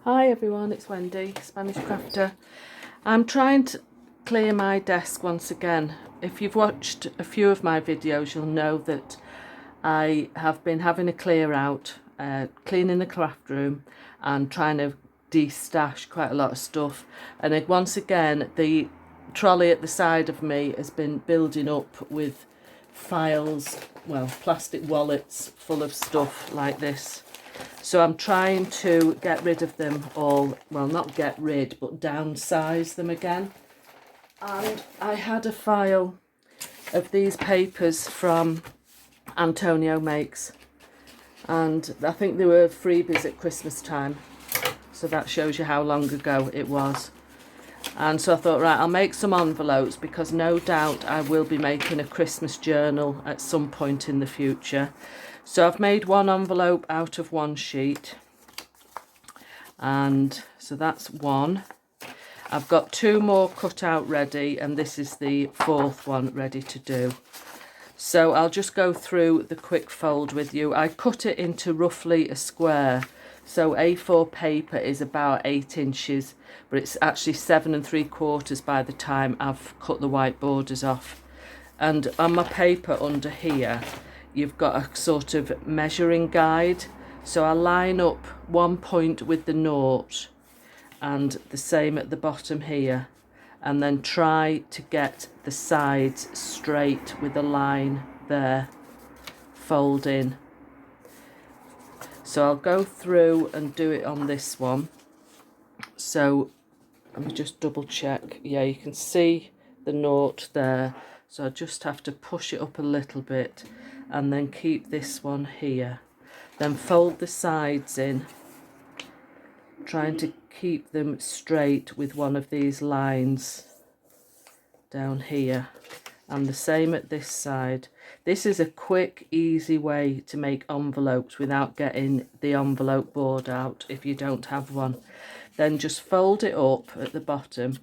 Hi everyone, it's Wendy, Spanish Crafter. I'm trying to clear my desk once again. If you've watched a few of my videos, you'll know that I have been having a clear out, cleaning the craft room and trying to de-stash quite a lot of stuff. And once again, the trolley at the side of me has been building up with files, well, plastic wallets full of stuff like this. So I'm trying to get rid of them all, well, not get rid, but downsize them again. And I had a file of these papers from Antonio Makes, and I think they were freebies at Christmas time. So that shows you how long ago it was. And so I thought, right, I'll make some envelopes because no doubt I will be making a Christmas journal at some point in the future. So I've made one envelope out of one sheet, and so that's one. I've got two more cut out ready, and this is the fourth one ready to do. So I'll just go through the quick fold with you. I cut it into roughly a square. So A4 paper is about 8 inches, but it's actually 7 3/4 by the time I've cut the white borders off. And on my paper under here, you've got a sort of measuring guide. So I line up one point with the nought and the same at the bottom here, and then try to get the sides straight with a line there, fold in. So I'll go through and do it on this one. So let me just double check. Yeah, you can see the nought there. So I just have to push it up a little bit and then keep this one here. Then fold the sides in, trying to keep them straight with one of these lines down here. And the same at this side. This is a quick, easy way to make envelopes without getting the envelope board out if you don't have one. Then just fold it up at the bottom.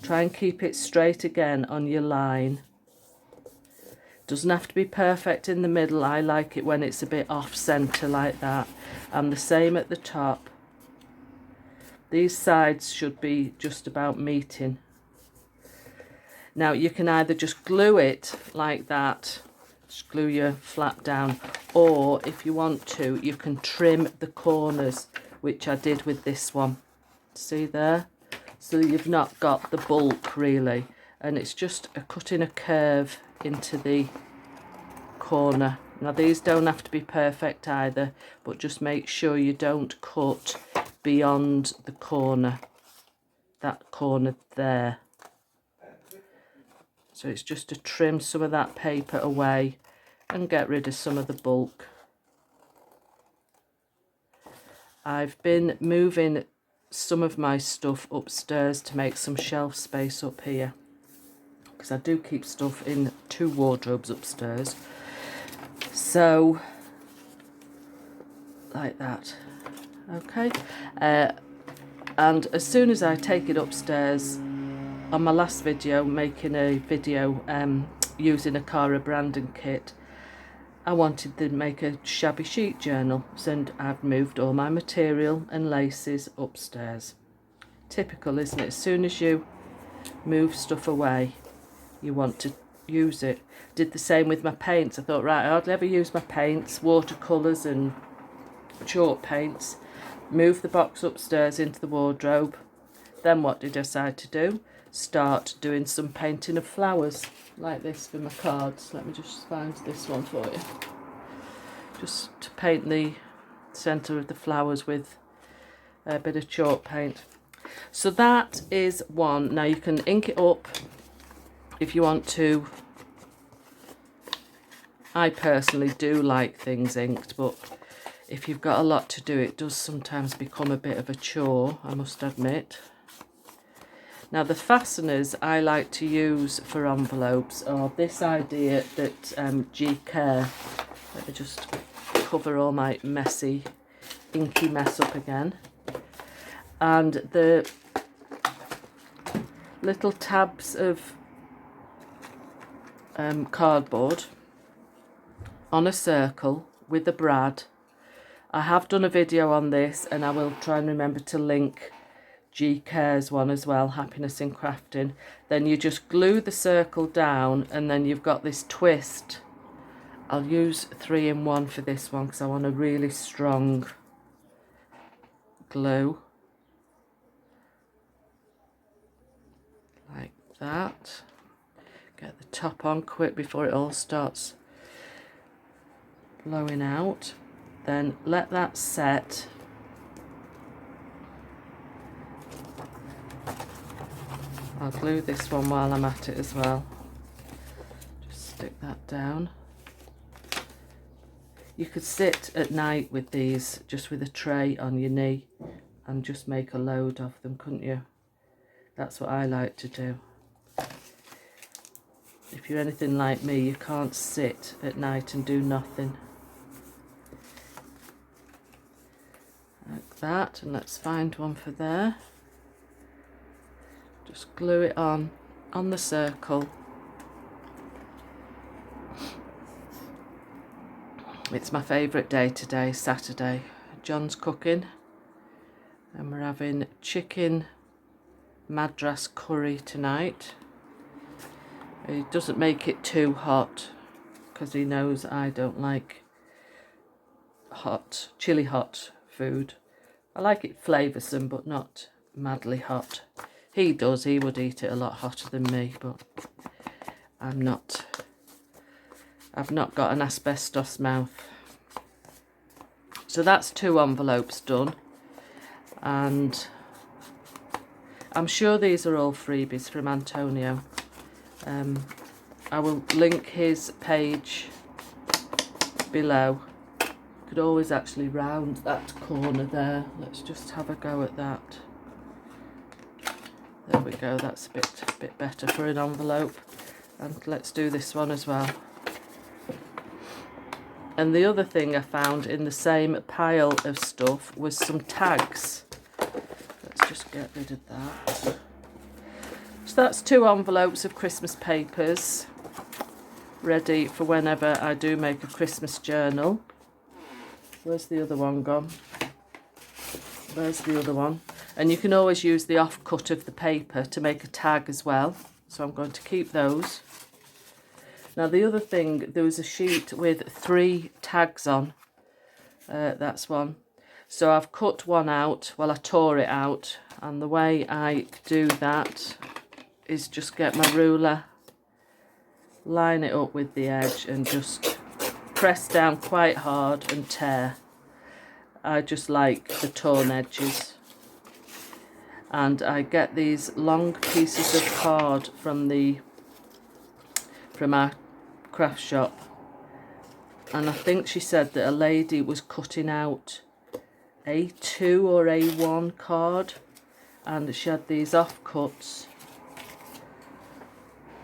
Try and keep it straight again on your line. Doesn't have to be perfect in the middle. I like it when it's a bit off centre like that. And the same at the top. These sides should be just about meeting. Now you can either just glue it like that, just glue your flap down, or if you want to, you can trim the corners, which I did with this one. See there? So you've not got the bulk really, and it's just cutting a curve into the corner. Now these don't have to be perfect either, but just make sure you don't cut beyond the corner, that corner there. So it's just to trim some of that paper away and get rid of some of the bulk. I've been moving some of my stuff upstairs to make some shelf space up here, because I do keep stuff in 2 wardrobes upstairs. So like that. Okay. And as soon as I take it upstairs, on my last video, making a video using a Cara Brandon kit, I wanted to make a shabby chic journal, so I've moved all my material and laces upstairs. Typical, isn't it? As soon as you move stuff away, you want to use it. Did the same with my paints. I thought, right, I hardly ever use my paints, watercolours and chalk paints. Move the box upstairs into the wardrobe. Then what did I decide to do? Start doing some painting of flowers like this for my cards. Let me just find this one for you. Just to paint the centre of the flowers with a bit of chalk paint. So that is one. Now you can ink it up if you want to. I personally do like things inked, but if you've got a lot to do, it does sometimes become a bit of a chore, I must admit. Now the fasteners I like to use for envelopes are this idea that G Care. Let me just cover all my messy, inky mess up again. And the little tabs of cardboard on a circle with a brad I have done a video on this, and I will try and remember to link G Care's one as well, Happiness in Crafting. Then you just glue the circle down, and then you've got this twist. I'll use 3-in-1 for this one because I want a really strong glue. Like that. Get the top on quick before it all starts blowing out. Then let that set. I'll glue this one while I'm at it as well. Just stick that down. You could sit at night with these, just with a tray on your knee, and just make a load of them, couldn't you? That's what I like to do. If you're anything like me, you can't sit at night and do nothing. Like that, and let's find one for there. Just glue it on the circle. It's my favourite day today, Saturday. John's cooking, and we're having chicken madras curry tonight. He doesn't make it too hot because he knows I don't like hot, chilly hot food. I like it flavoursome but not madly hot. He does, he would eat it a lot hotter than me, but I'm not. I've not got an asbestos mouth. So that's 2 envelopes done, and I'm sure these are all freebies from Antonio. I will link his page below. Could always actually round that corner there. Let's just have a go at that. There we go, that's a bit better for an envelope. And let's do this one as well. And the other thing I found in the same pile of stuff was some tags. Let's just get rid of that. So that's 2 envelopes of Christmas papers, ready for whenever I do make a Christmas journal. Where's the other one gone? There's the other one. And you can always use the offcut of the paper to make a tag as well. So I'm going to keep those. Now the other thing, there was a sheet with 3 tags on. That's one. So I've cut one out. Well, I tore it out. And the way I do that is just get my ruler, line it up with the edge, and just press down quite hard and tear. I just like the torn edges. And I get these long pieces of card from our craft shop, and I think she said that a lady was cutting out A2 or A1 card, and she had these offcuts,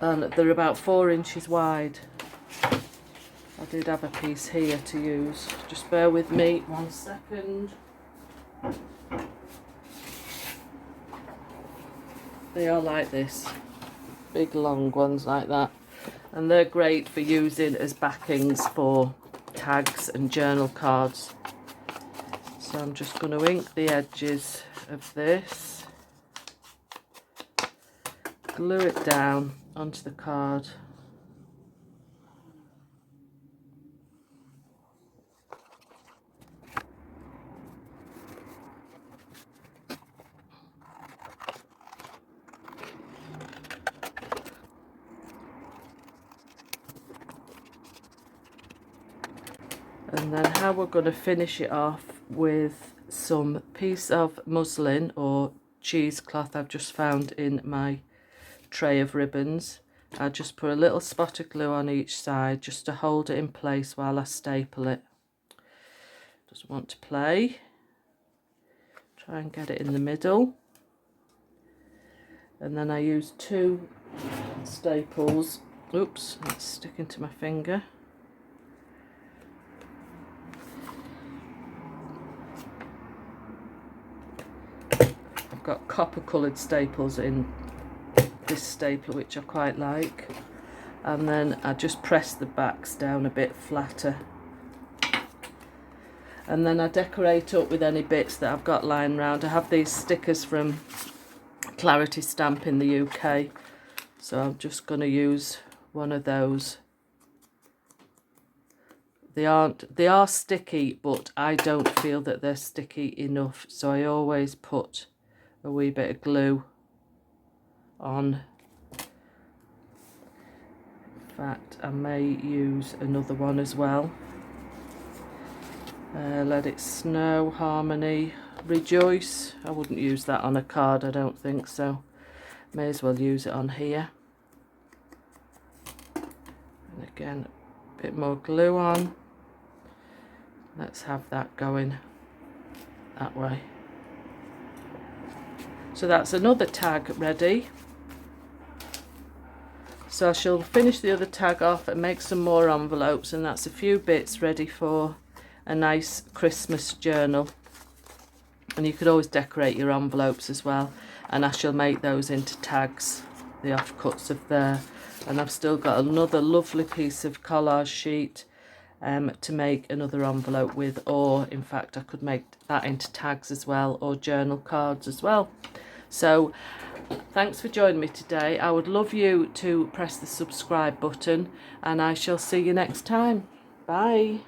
and they're about 4 inches wide. I did have a piece here to use. Just bear with me 1 second. They are like this, big long ones like that, and they're great for using as backings for tags and journal cards. So I'm just going to ink the edges of this, glue it down onto the card. And then how we're going to finish it off with some piece of muslin or cheesecloth I've just found in my tray of ribbons. I just put a little spot of glue on each side just to hold it in place while I staple it. Doesn't want to play. Try and get it in the middle. And then I use 2 staples. Oops, it's sticking to my finger. I've got copper coloured staples in this stapler, which I quite like, and then I just press the backs down a bit flatter, And then I decorate up with any bits that I've got lying around. I have these stickers from Clarity Stamp in the UK, so I'm just going to use one of those. They are sticky, but I don't feel that they're sticky enough, so I always put a wee bit of glue on. In fact, I may use another one as well. Let It Snow, Harmony, Rejoice. I wouldn't use that on a card, I don't think, so may as well use it on here. And again, a bit more glue on. Let's have that going that way. So that's another tag ready. So I shall finish the other tag off and make some more envelopes, and that's a few bits ready for a nice Christmas journal. And you could always decorate your envelopes as well, and I shall make those into tags, the offcuts of there. And I've still got another lovely piece of collage sheet to make another envelope with, or in fact I could make that into tags as well, or journal cards as well. So thanks for joining me today. I would love you to press the subscribe button, and I shall see you next time. Bye.